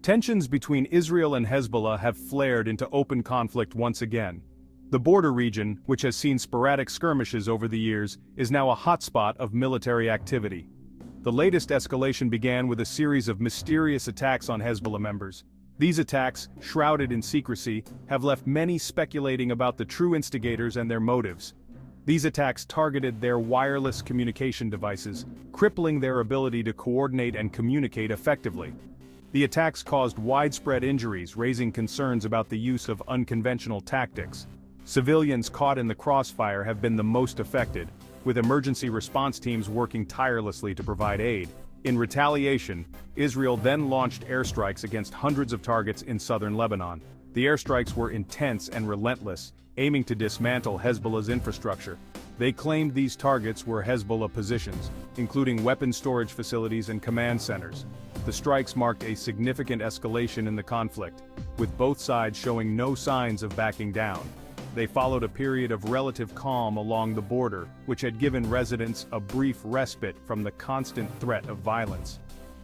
Tensions between Israel and Hezbollah have flared into open conflict once again. The border region, which has seen sporadic skirmishes over the years, is now a hotspot of military activity. The latest escalation began with a series of mysterious attacks on Hezbollah members. These attacks, shrouded in secrecy, have left many speculating about the true instigators and their motives. These attacks targeted their wireless communication devices, crippling their ability to coordinate and communicate effectively. The attacks caused widespread injuries, raising concerns about the use of unconventional tactics. Civilians caught in the crossfire have been the most affected, with emergency response teams working tirelessly to provide aid. In retaliation, Israel then launched airstrikes against hundreds of targets in southern Lebanon. The airstrikes were intense and relentless, aiming to dismantle Hezbollah's infrastructure. They claimed these targets were Hezbollah positions, including weapons storage facilities and command centers. The strikes marked a significant escalation in the conflict, with both sides showing no signs of backing down. They followed a period of relative calm along the border, which had given residents a brief respite from the constant threat of violence.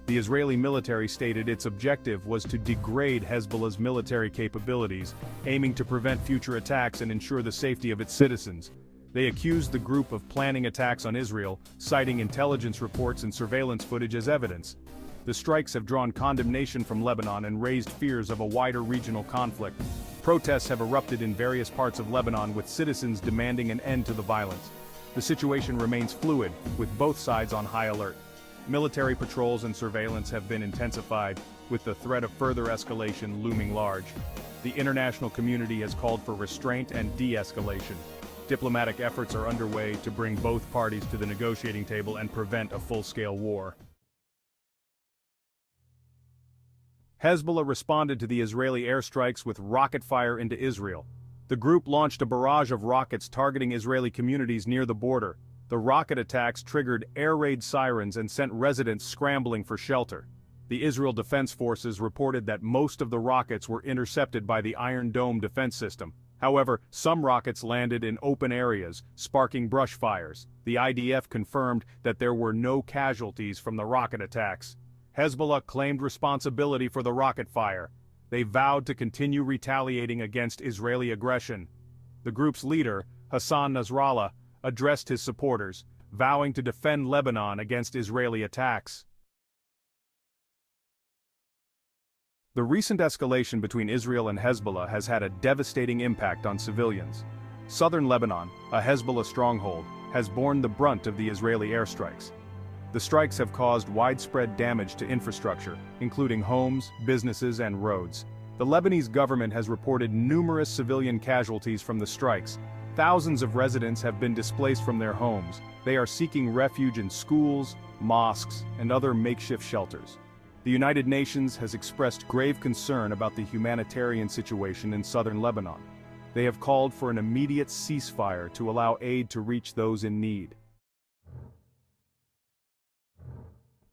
The Israeli military stated its objective was to degrade Hezbollah's military capabilities, aiming to prevent future attacks and ensure the safety of its citizens. They accused the group of planning attacks on Israel, citing intelligence reports and surveillance footage as evidence. The strikes have drawn condemnation from Lebanon and raised fears of a wider regional conflict. Protests have erupted in various parts of Lebanon, with citizens demanding an end to the violence. The situation remains fluid, with both sides on high alert. Military patrols and surveillance have been intensified, with the threat of further escalation looming large. The international community has called for restraint and de-escalation. Diplomatic efforts are underway to bring both parties to the negotiating table and prevent a full-scale war. Hezbollah responded to the Israeli airstrikes with rocket fire into Israel. The group launched a barrage of rockets targeting Israeli communities near the border. The rocket attacks triggered air raid sirens and sent residents scrambling for shelter. The Israel Defense Forces reported that most of the rockets were intercepted by the Iron Dome defense system. However, some rockets landed in open areas, sparking brush fires. The IDF confirmed that there were no casualties from the rocket attacks. Hezbollah claimed responsibility for the rocket fire. They vowed to continue retaliating against Israeli aggression. The group's leader, Hassan Nasrallah, addressed his supporters, vowing to defend Lebanon against Israeli attacks. The recent escalation between Israel and Hezbollah has had a devastating impact on civilians. Southern Lebanon, a Hezbollah stronghold, has borne the brunt of the Israeli airstrikes. The strikes have caused widespread damage to infrastructure, including homes, businesses, and roads. The Lebanese government has reported numerous civilian casualties from the strikes. Thousands of residents have been displaced from their homes. They are seeking refuge in schools, mosques, and other makeshift shelters. The United Nations has expressed grave concern about the humanitarian situation in southern Lebanon. They have called for an immediate ceasefire to allow aid to reach those in need.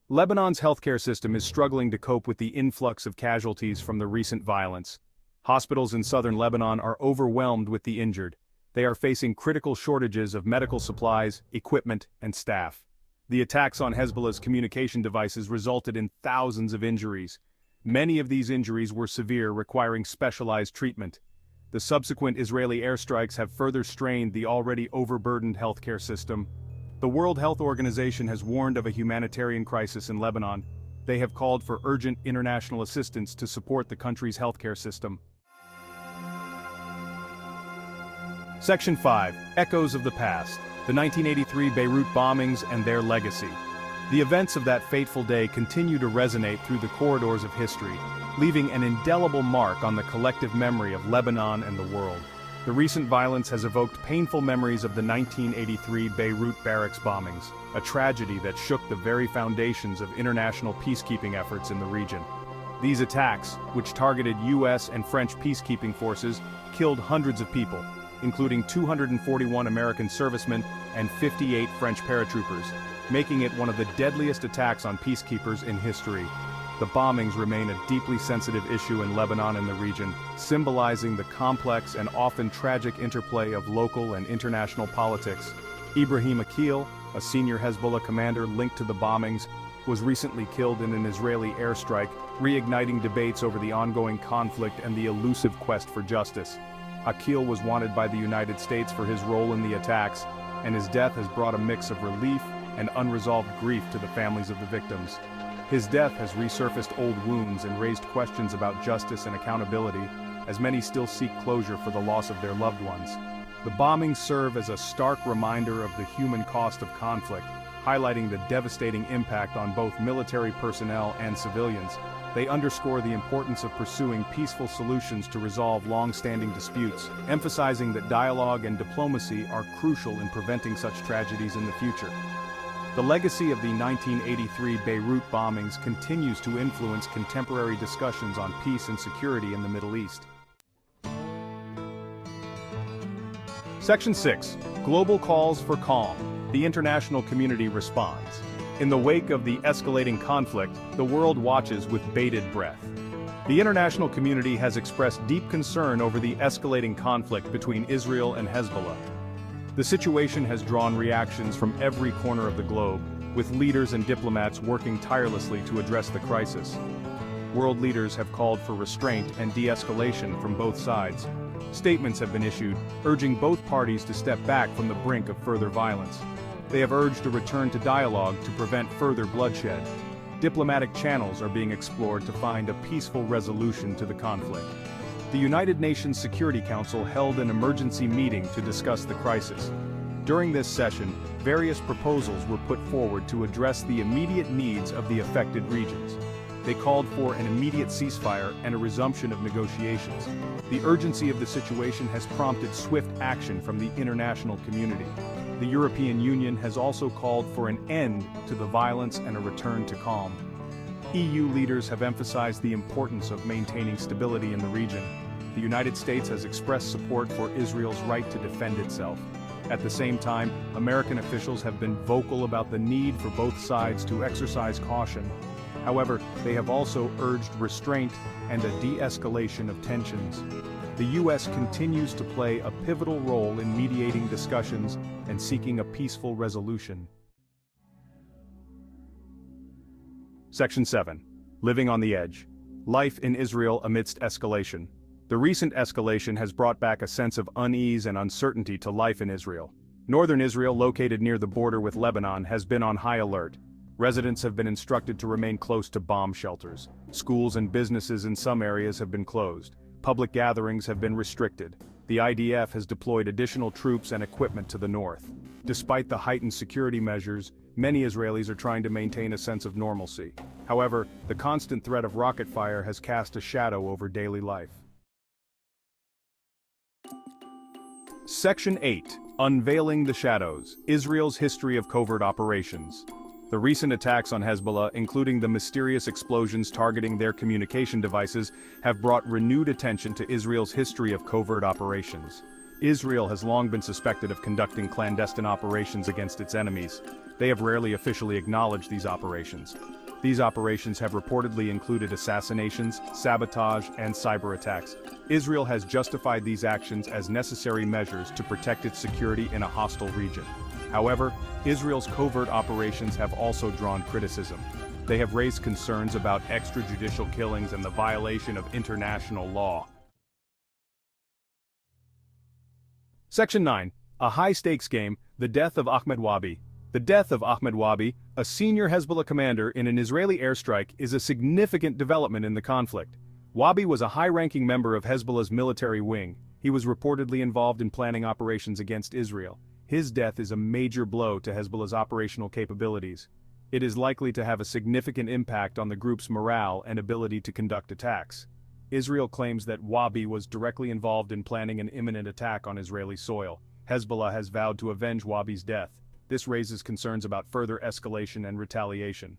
Lebanon's healthcare system is struggling to cope with the influx of casualties from the recent violence. Hospitals in southern Lebanon are overwhelmed with the injured. They are facing critical shortages of medical supplies, equipment, and staff. The attacks on Hezbollah's communication devices resulted in thousands of injuries. Many of these injuries were severe, requiring specialized treatment. The subsequent Israeli airstrikes have further strained the already overburdened healthcare system. The World Health Organization has warned of a humanitarian crisis in Lebanon. They have called for urgent international assistance to support the country's healthcare system. Section 5. Echoes of the Past. The 1983 Beirut bombings and their legacy. The events of that fateful day continue to resonate through the corridors of history, leaving an indelible mark on the collective memory of Lebanon and the world. The recent violence has evoked painful memories of the 1983 Beirut barracks bombings, a tragedy that shook the very foundations of international peacekeeping efforts in the region. These attacks, which targeted U.S. and French peacekeeping forces, killed hundreds of people, including 241 American servicemen and 58 French paratroopers, making it one of the deadliest attacks on peacekeepers in history. The bombings remain a deeply sensitive issue in Lebanon and the region, symbolizing the complex and often tragic interplay of local and international politics. Ibrahim Akil, a senior Hezbollah commander linked to the bombings, was recently killed in an Israeli airstrike, reigniting debates over the ongoing conflict and the elusive quest for justice. Akil was wanted by the United States for his role in the attacks, and his death has brought a mix of relief and unresolved grief to the families of the victims. His death has resurfaced old wounds and raised questions about justice and accountability, as many still seek closure for the loss of their loved ones. The bombings serve as a stark reminder of the human cost of conflict, highlighting the devastating impact on both military personnel and civilians. They underscore the importance of pursuing peaceful solutions to resolve long-standing disputes, emphasizing that dialogue and diplomacy are crucial in preventing such tragedies in the future. The legacy of the 1983 Beirut bombings continues to influence contemporary discussions on peace and security in the Middle East. Section 6. Global calls for calm. The international community responds. In the wake of the escalating conflict, the world watches with bated breath. The international community has expressed deep concern over the escalating conflict between Israel and Hezbollah. The situation has drawn reactions from every corner of the globe, with leaders and diplomats working tirelessly to address the crisis. World leaders have called for restraint and de-escalation from both sides. Statements have been issued, urging both parties to step back from the brink of further violence. They have urged a return to dialogue to prevent further bloodshed. Diplomatic channels are being explored to find a peaceful resolution to the conflict. The United Nations Security Council held an emergency meeting to discuss the crisis. During this session, various proposals were put forward to address the immediate needs of the affected regions. They called for an immediate ceasefire and a resumption of negotiations. The urgency of the situation has prompted swift action from the international community. The European Union has also called for an end to the violence and a return to calm. EU leaders have emphasized the importance of maintaining stability in the region. The United States has expressed support for Israel's right to defend itself. At the same time, American officials have been vocal about the need for both sides to exercise caution. However, they have also urged restraint and a de-escalation of tensions. The U.S. continues to play a pivotal role in mediating discussions and seeking a peaceful resolution. Section 7. Living on the Edge. Life in Israel amidst escalation. The recent escalation has brought back a sense of unease and uncertainty to life in Israel. Northern Israel, located near the border with Lebanon, has been on high alert. Residents have been instructed to remain close to bomb shelters. Schools and businesses in some areas have been closed. Public gatherings have been restricted. The IDF has deployed additional troops and equipment to the north. Despite the heightened security measures, many Israelis are trying to maintain a sense of normalcy. However, the constant threat of rocket fire has cast a shadow over daily life. Section 8. Unveiling the Shadows. Israel's history of covert operations. The recent attacks on Hezbollah, including the mysterious explosions targeting their communication devices, have brought renewed attention to Israel's history of covert operations. Israel has long been suspected of conducting clandestine operations against its enemies. They have rarely officially acknowledged these operations. These operations have reportedly included assassinations, sabotage, and cyber attacks. Israel has justified these actions as necessary measures to protect its security in a hostile region. However, Israel's covert operations have also drawn criticism. They have raised concerns about extrajudicial killings and the violation of international law. Section 9. A high-stakes game, the death of Ahmed Wabi. The death of Ahmed Wabi, a senior Hezbollah commander in an Israeli airstrike, is a significant development in the conflict. Wabi was a high-ranking member of Hezbollah's military wing. He was reportedly involved in planning operations against Israel. His death is a major blow to Hezbollah's operational capabilities. It is likely to have a significant impact on the group's morale and ability to conduct attacks. Israel claims that Wabi was directly involved in planning an imminent attack on Israeli soil. Hezbollah has vowed to avenge Wabi's death. This raises concerns about further escalation and retaliation.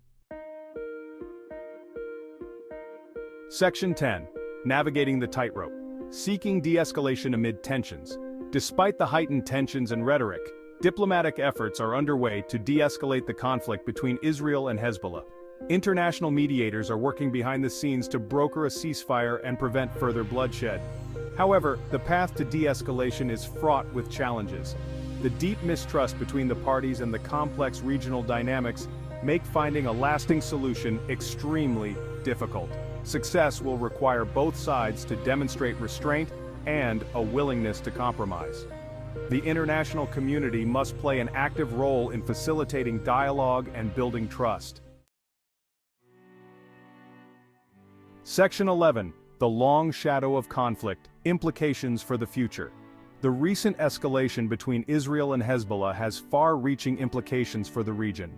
Section 10. Navigating the tightrope. Seeking de-escalation amid tensions. Despite the heightened tensions and rhetoric, diplomatic efforts are underway to de-escalate the conflict between Israel and Hezbollah. International mediators are working behind the scenes to broker a ceasefire and prevent further bloodshed. However, the path to de-escalation is fraught with challenges. The deep mistrust between the parties and the complex regional dynamics make finding a lasting solution extremely difficult. Success will require both sides to demonstrate restraint and a willingness to compromise. The international community must play an active role in facilitating dialogue and building trust. Section 11. The long shadow of conflict, implications for the future. The recent escalation between Israel and Hezbollah has far-reaching implications for the region.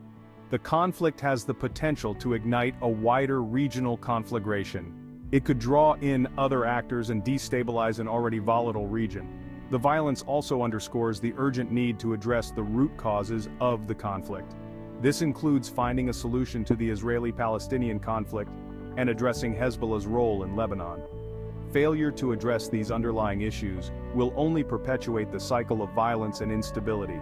The conflict has the potential to ignite a wider regional conflagration. It could draw in other actors and destabilize an already volatile region. The violence also underscores the urgent need to address the root causes of the conflict. This includes finding a solution to the Israeli-Palestinian conflict and addressing Hezbollah's role in Lebanon. Failure to address these underlying issues will only perpetuate the cycle of violence and instability.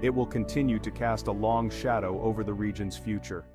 It will continue to cast a long shadow over the region's future.